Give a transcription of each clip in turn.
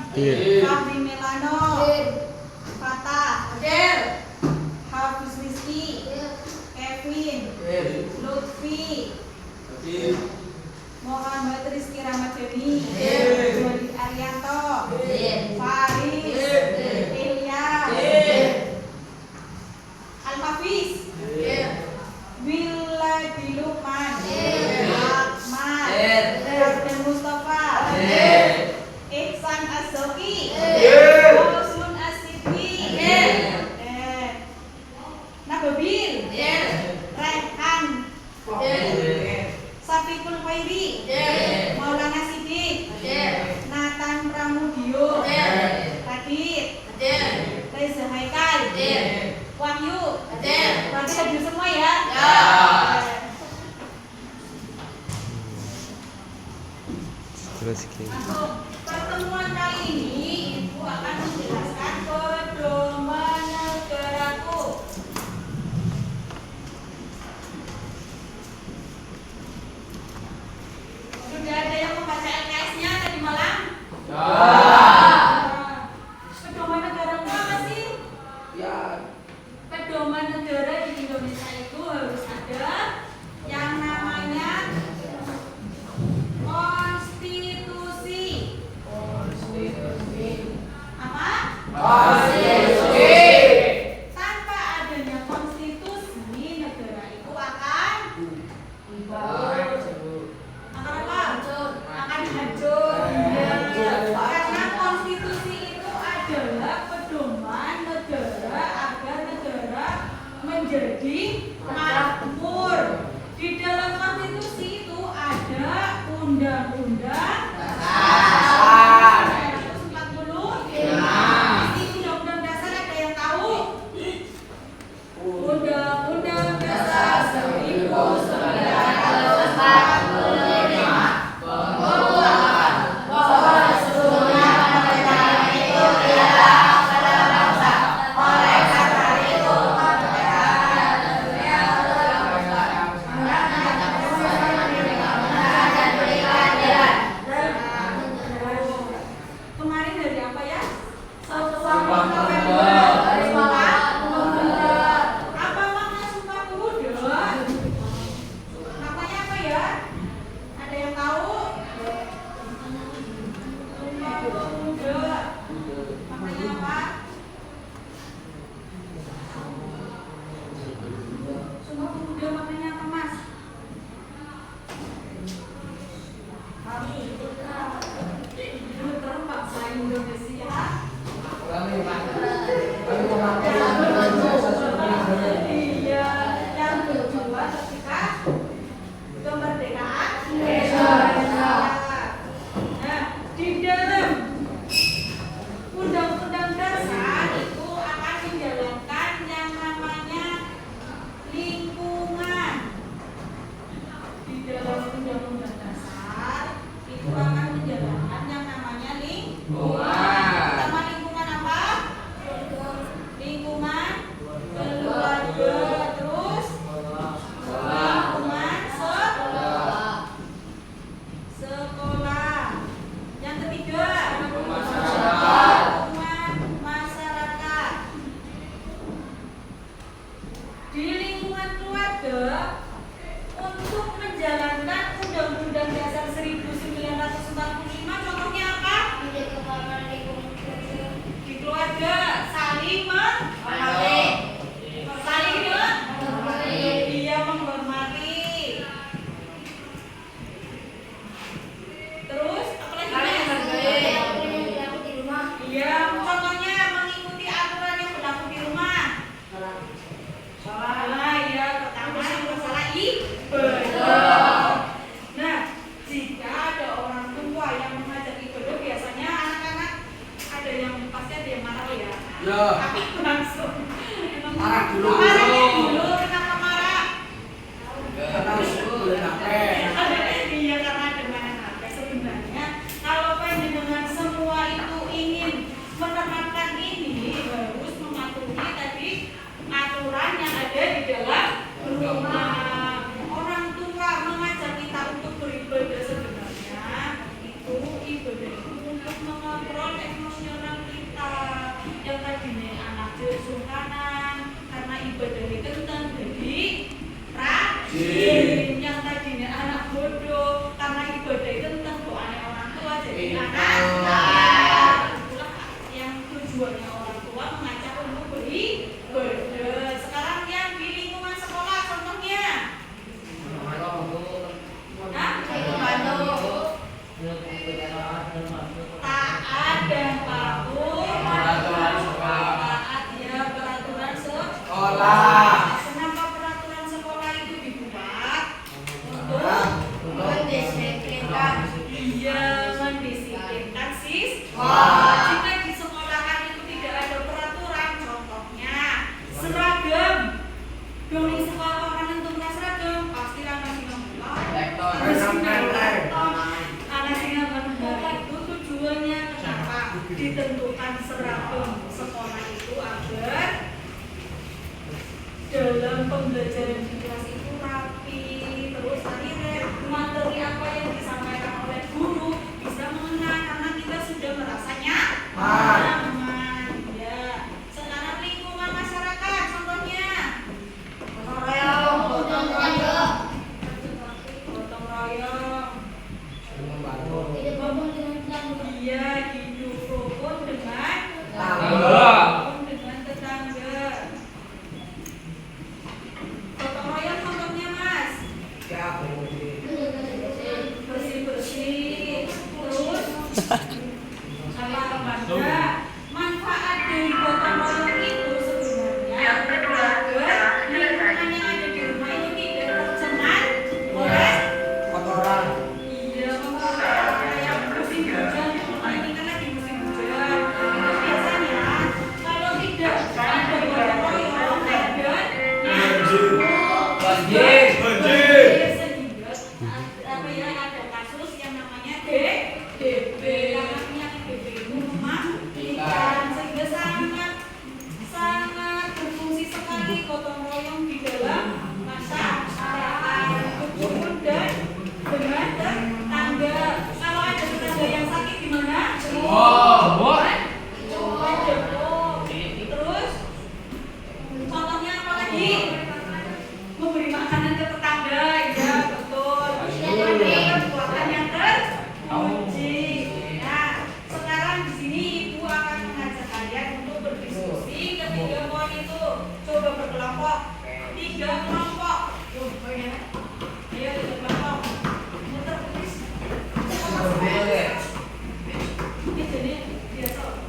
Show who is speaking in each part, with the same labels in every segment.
Speaker 1: Fahmi Melano, Fatah, Hafiz Rizky, Kevin, Lutfi, Muhammad Rizky Ramadhani, Jody Arianto, Faris, Ilya, Al-Hafiz, Wiladi Lukman, Ahmad, Abdul Mustafa, Ihsan Az-Zoki, Husnul As-Siddi, Nababil, Rehan, Safiqul Khairi, Maulana Siddiq, Nathan Pramudio, Radit, Reza Haikal, Wahyu, berarti hadir semua ya? Untuk pertemuan kali ini, Ibu akan menjelaskan pedoman negaraku. Sudah ada yang membaca LKS-nya tadi malam? Pedoman negaraku apa sih? Pedoman negara di Indonesia itu harus ada yang namanya konstitusi. Apa? Tanpa adanya konstitusi, negara itu akan hancur. Karena konstitusi itu adalah pedoman negara agar negara menjadi makmur. Di dalam konstitusi itu ada undang-undang dasar 1945. Isi undang-undang dasar ada yang tahu? Undang-undang dasar 1945 kemarin dari apa ya? 1 November. Apa makna Sumpah Pemuda? Namanya apa ya? Ada yang tahu? Sumpah Pemuda. Maknanya apa? Sumpah Pemuda maknanya apa, Mas? Terpaksa Indonesia. Iya, yang kedua ketika kemerdekaan Indonesia. Nah, di dalam undang-undang dasar itu akan menjalankan yang namanya lingkungan. Di dalam undang-undang dasar itu akan menjalankan yang namanya lingkungan. Pertama lingkungan apa? Lingkungan keluarga, terus lingkungan sekolah. Yang ketiga lingkungan masyarakat. Di lingkungan keluarga untuk menjalankan Undang-Undang Dasar 1945, contohnya apa? Di keluarga saling menghormati. Terus apa lagi? Iya, contohnya mengikuti aturan yang berlaku di rumah. Salah ya, pertama yang masalah ibadah. Nah, jika ada orang tua yang mengajar ibadah, biasanya anak-anak ada yang pasti ada yang marah ya. Tapi langsung marah dulu. Kenapa marah? Iya, karena ada mainan HP. Sebenarnya kalau pengen dengan semua itu ingin menerapkan ini, harus mematuhi tadi aturan yang ada di dalam rumah. Orang tua mengajak kita untuk beribadah sebenarnya itu ibadah itu untuk mengontrol emosi ibadahnya kentang jadi rajin. Yang tadinya anak bodoh karena ibadah kentang doanya orang tua jadi anak. Itulah yang tujuannya orang tua mengajak untuk beribadah. Sekarang yang di lingkungan sekolah contohnya taat dan patuh taat ya peraturan sekolah. Kenapa peraturan sekolah itu dibuat? Untuk mendisiplinkan siswa. Jika di sekolahan itu tidak ada peraturan, contohnya seragam. Dong di sekolah orang itu punya seragam pasti anak singa itu tujuannya kenapa ditentukan seragam sekolah itu agar dalam pembelajaran di kelas itu rapi, terus akhirnya materi apa yang disampaikan oleh guru bisa mengena karena kita sudah merasanya nyaman. Ya, sekarang lingkungan masyarakat contohnya gotong royong, iya hidup rukun dengan tetangga. Gotong royong contohnya mas bersih-bersih terus sama remaja. Manfaat dari gotong royong itu sebenarnya agar lingkungan yang ada di rumah itu tidak tercemar oleh kotoran. Iya, kotoran kayak musim hujan. Ini kan lagi musim hujan. Biasanya kalau tidak ada gotong royong banjir sehingga apa ya ada kasus yang namanya DBD karena penyakit DBD itu mematikan sehingga sangat berfungsi sekali gotong royong di dalam masyarakat rukun dan dengan tetangga. Kalau ada tetangga yang sakit gimana? Terus contohnya apa lagi? Memberi makanan ke tetangga, ya betul. Perbuatan yang terpuji. Nah, sekarang di sini ibu akan mengajak kalian untuk berdiskusi ketiga poin itu. Coba berkelompok, 3 kelompok. Ayo 3 kelompok. Muter tulis. Ini jadi biasa.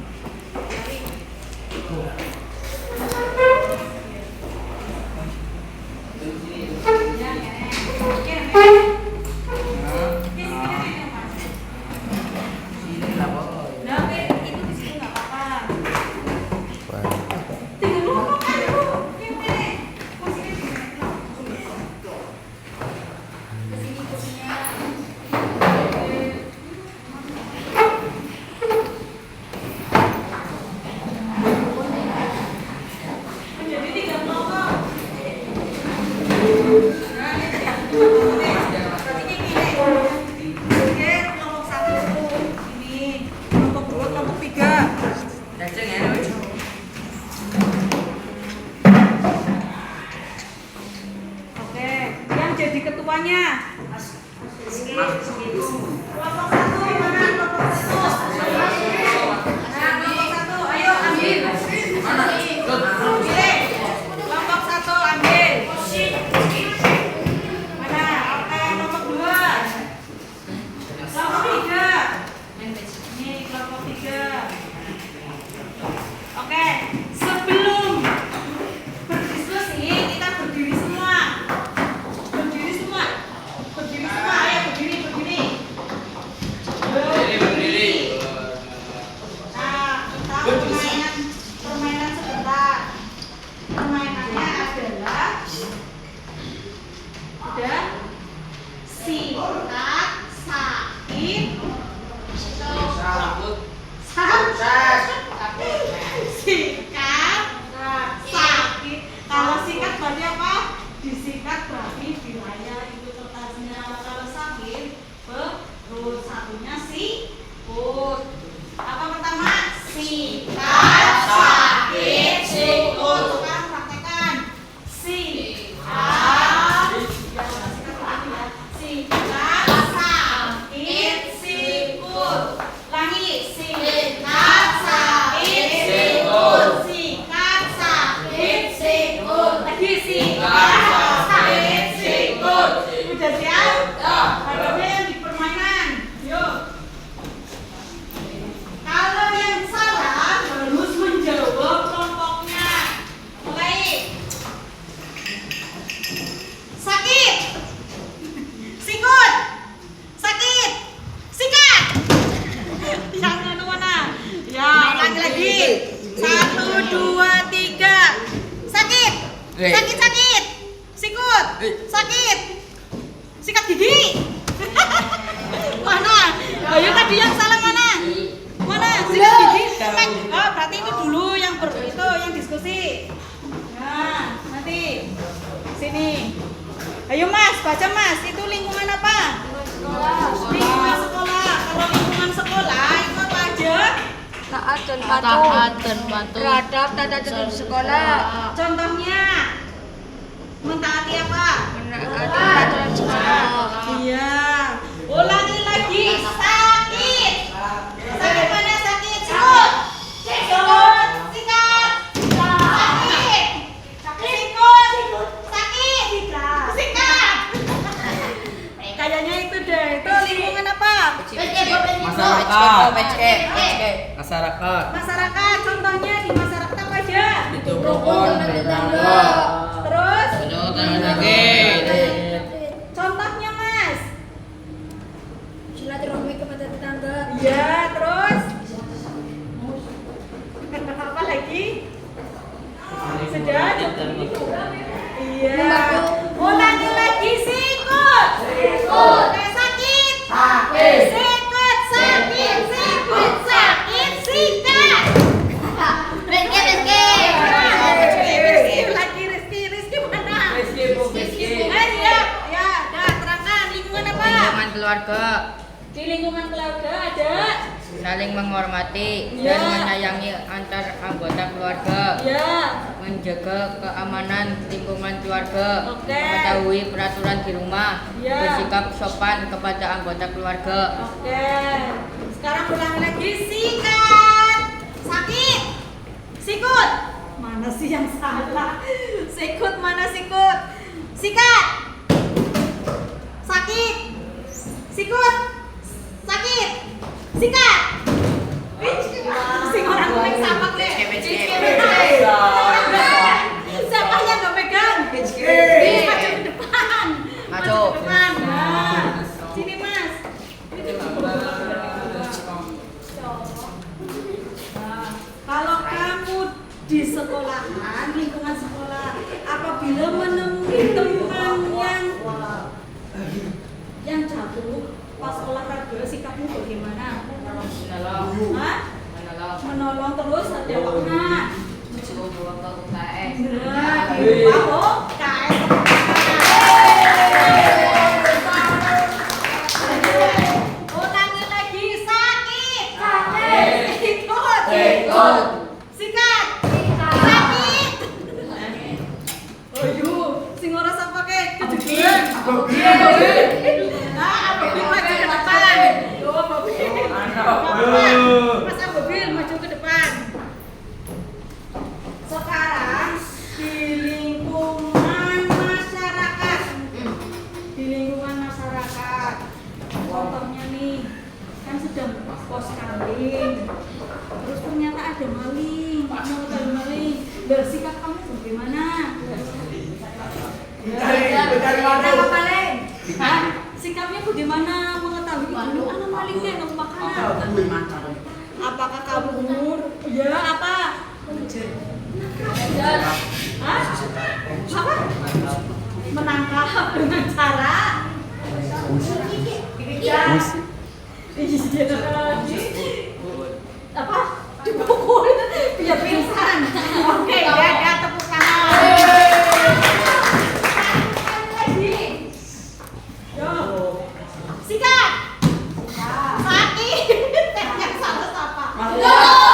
Speaker 1: Sikat, sakit, sikut. Sekarang praktekan. lagi. 1, 2, 3. Sakit. Sakit. Sikut. Sakit. Sikat gigi. Mana? Ayo tadi yang salah mana? Mana? Sikat gigi. Oh, berarti itu dulu yang yang diskusi. Nah, nanti sini. Ayo Mas, baca Mas. Itu lingkungan apa? Lingkungan sekolah. Kalau lingkungan sekolah itu apa aja?
Speaker 2: Taat dan patuh terhadap tata tertib sekolah.
Speaker 1: Contohnya mentaati apa?
Speaker 2: Menaati peraturan sekolah.
Speaker 1: Iya. Ulangi lagi. Sakit. Sakit mana sakit? Sikut. Sikut. Sikat. Sakit. Sikut. Sakit. Sikat. Kayaknya itu deh. Itu lingkungan apa?
Speaker 3: Masyarakat.
Speaker 1: Masyarakat. Contohnya di masyarakat apa aja?
Speaker 3: Itu rukun bertetangga.
Speaker 1: Terus?
Speaker 3: Tetangga.
Speaker 1: Contohnya Mas.
Speaker 2: Silaturahmi kepada tetangga.
Speaker 1: Iya, terus? Apa lagi? Sudah? Iya. Ulangi lagi. Sikut. Sakit. Sikut. Sakit. Sikat. Rizky mana? Ya, terangkan lingkungan apa?
Speaker 4: Lingkungan keluarga
Speaker 1: Di lingkungan keluarga ada.
Speaker 4: saling menghormati
Speaker 1: Ya.
Speaker 4: dan menyayangi antar anggota keluarga,
Speaker 1: Ya.
Speaker 4: menjaga keamanan lingkungan keluarga,
Speaker 1: Oke.
Speaker 4: mengetahui peraturan di rumah,
Speaker 1: Ya.
Speaker 4: bersikap sopan kepada anggota keluarga.
Speaker 1: Oke. Sekarang ulangi lagi. Sikat. Sakit. Sikut. Mana sih yang salah? Sikut mana sikut? Sikat. Sakit. Sikut. Sakit. Sikat. Sing orang paling sapak deh. Siapa yang gak pegang? Maju ke depan.
Speaker 4: Maju.
Speaker 1: Ke depan. Nah, sini Mas. Nah, kalau kamu di sekolahan, lingkungan sekolah, apabila menemui teman yang jatuh pas olahraga, sikapmu bagaimana?
Speaker 4: Menolong,
Speaker 1: Hah? Menolong terus ada makna.
Speaker 4: bawa ke UKS.
Speaker 1: Nah, bawa KS. Ulangi lagi. Sakit. Ikut. Sikat. Sakit. Ayo, sing ora sapa ke kejegeran. Nah, Abobil maju ke depan. Yo, Abobil. Mas Abobil maju ke depan. Sekarang di lingkungan masyarakat. Di lingkungan masyarakat. Contohnya nih, kan sedang pos kambing. Terus ternyata ada maling, mau maling. Lah sikap kamu bagaimana? Apa paling? Hah? Sikapnya bagaimana mengetahui dulu anak malingnya nggak makanan? Apakah kabur? Ya apa? Hah? Apa? Menangkap dengan cara? Iya. Apa? Dipukul biar pingsan. Oke, ya tepuk tangan. Yo. Sikat. Sakit. Yang salah siapa? Salah.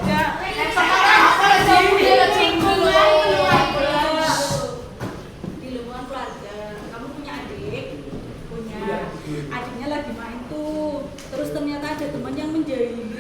Speaker 1: Ya, sekarang di lingkungan keluarga, kamu punya adik, punya adiknya lagi main tuh, terus ternyata ada teman yang menjahili